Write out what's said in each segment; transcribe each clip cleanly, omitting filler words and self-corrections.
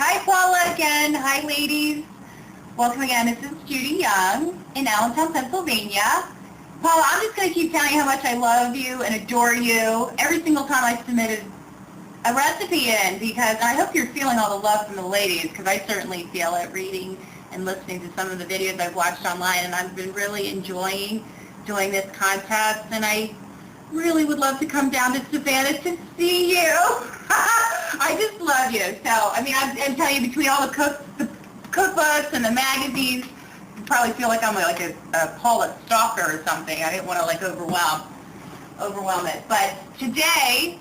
Hi, Paula again. Hi, ladies. Welcome again. This is Judy Young in Allentown, Pennsylvania. Paula, I'm just going to keep telling you how much I love you and adore you every single time I submitted a recipe in, because I hope you're feeling all the love from the ladies, because I certainly feel it reading and listening to some of the videos I've watched online, and I've been really enjoying doing this contest, and I really would love to come down to Savannah to see you. I just love you. So, I mean, I'm telling you, between all the cookbooks and the magazines, you probably feel like I'm like a Paula stalker or something. I didn't want to like overwhelm it. But today,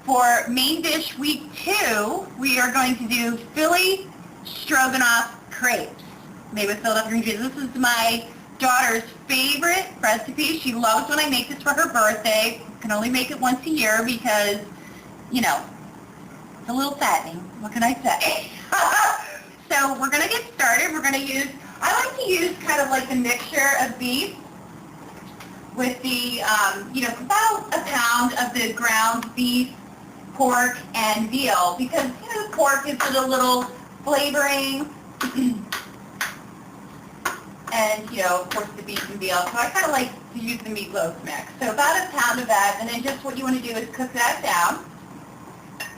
for main dish week 2, we are going to do Philly Stroganoff Crepes made with Philadelphia cream cheese. This is my daughter's favorite recipe. She loves when I make this for her birthday. I can only make it once a year because, you know, it's a little fattening. What can I say? So we're going to get started. We're going to use, I like to use kind of like the mixture of beef with the, about a pound of the ground beef, pork, and veal, because, the pork gives it a little flavoring. And, of course, the beef and veal. So I kind of like to use the meatloaf mix. So about a pound of that, and then just what you want to do is cook that down.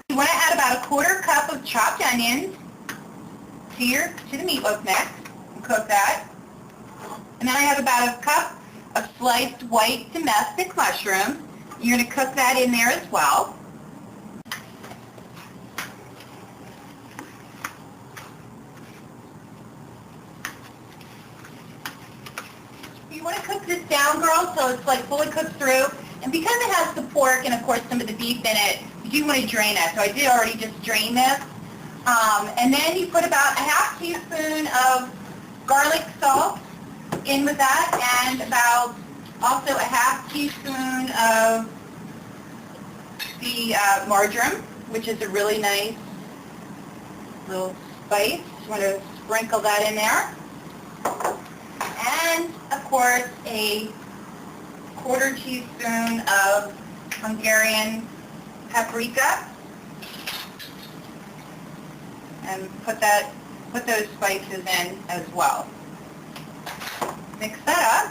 You want to add about a 1/4 cup of chopped onions to the meatloaf mix and cook that. And then I have about a cup of sliced white domestic mushrooms. You're going to cook that in there as well. You want to cook this down, girls, so it's like fully cooked through. And because it has the pork and, of course, some of the beef in it, you do want to drain it. So I did already just drain this. And then you put about a 1/2 teaspoon of garlic salt in with that, and about also a 1/2 teaspoon of the marjoram, which is a really nice little spice. You want to sprinkle that in there. And, of course, a 1/4 teaspoon of Hungarian paprika. And put those spices in as well. Mix that up.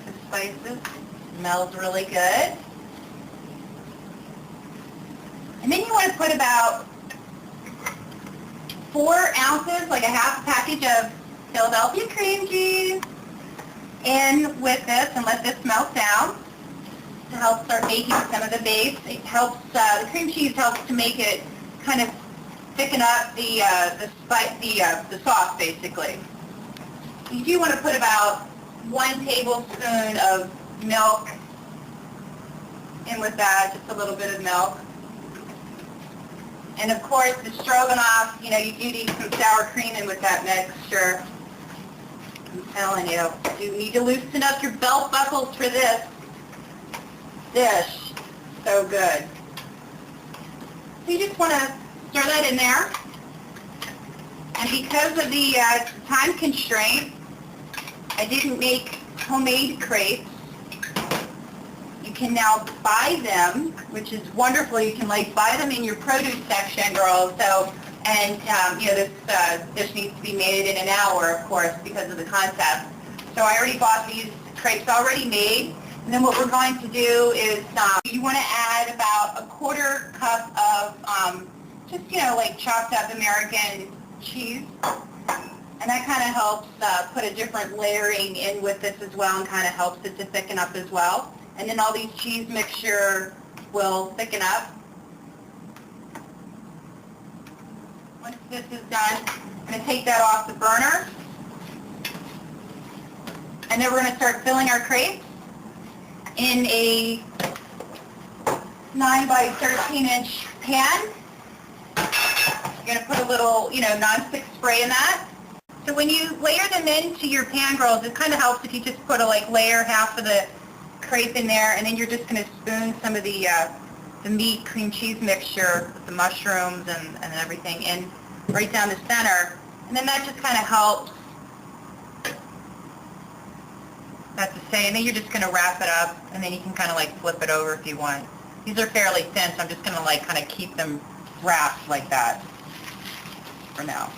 The spices smells really good. And then you want to put about 4 ounces, like a 1/2 package of Philadelphia cream cheese in with this, and let this melt down to help start making some of the base. It helps, the cream cheese helps to make it kind of thicken up the sauce, basically. You do want to put about 1 tablespoon of milk in with that, just a little bit of milk. And of course, the stroganoff, you do need some sour cream in with that mixture. I'm telling you, you need to loosen up your belt buckles for this dish. So good. So you just want to stir that in there. And because of the time constraint, I didn't make homemade crepes. You can now buy them, which is wonderful. You can buy them in your produce section, girls. So, and this dish needs to be made in an hour, of course, because of the contest. So I already bought these crepes already made. And then what we're going to do is you want to add about a 1/4 cup of just chopped up American cheese. And that kind of helps put a different layering in with this as well, and kind of helps it to thicken up as well. And then all these cheese mixture will thicken up. Once this is done, I'm going to take that off the burner. And then we're going to start filling our crepes in a 9 by 13 inch pan. You're going to put a little, nonstick spray in that. So when you layer them into your pan, girls, it kind of helps if you just put a layer half of the crepe in there, and then you're just going to spoon some of the meat cream cheese mixture with the mushrooms and everything in right down the center. And then that just kind of helps. That's to say, and then you're just going to wrap it up, and then you can kind of flip it over if you want. These are fairly thin, so I'm just going to like kind of keep them wrapped like that for now.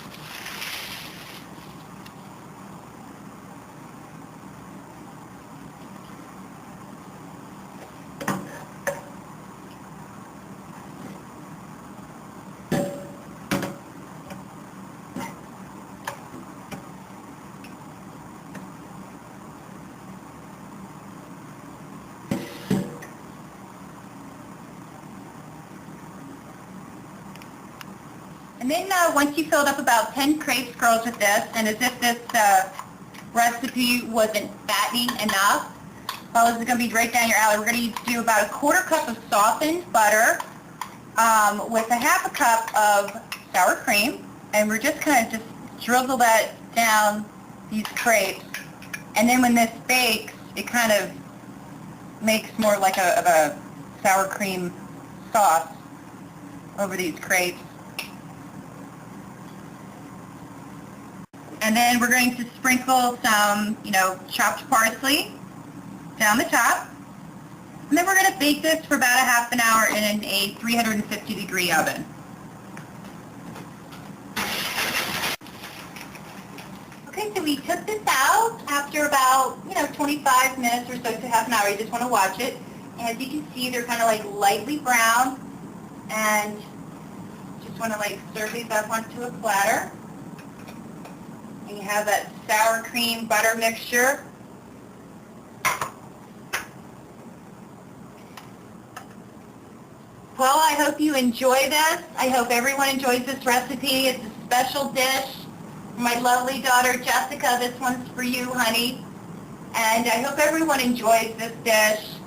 And then once you filled up about 10 crepe scrolls with this, and as if this recipe wasn't fattening enough, well, this is going to be right down your alley. We're going to do about a 1/4 cup of softened butter with a 1/2 cup of sour cream, and we're just going to just drizzle that down these crepes. And then when this bakes, it kind of makes more like a sour cream sauce over these crepes. And then we're going to sprinkle some, chopped parsley down the top. And then we're going to bake this for about a 1/2 hour in a 350-degree oven. Okay, so we took this out after about, 25 minutes or so to 1/2 hour. You just want to watch it. And as you can see, they're kind of like lightly brown. And just want to like serve these up onto a platter. And you have that sour cream butter mixture. Well, I hope you enjoy this. I hope everyone enjoys this recipe. It's a special dish for my lovely daughter, Jessica. This one's for you, honey. And I hope everyone enjoys this dish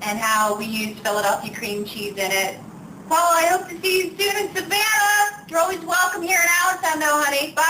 and how we use Philadelphia cream cheese in it. Well, I hope to see you soon in Savannah. You're always welcome here in Allentown, though, honey. Bye.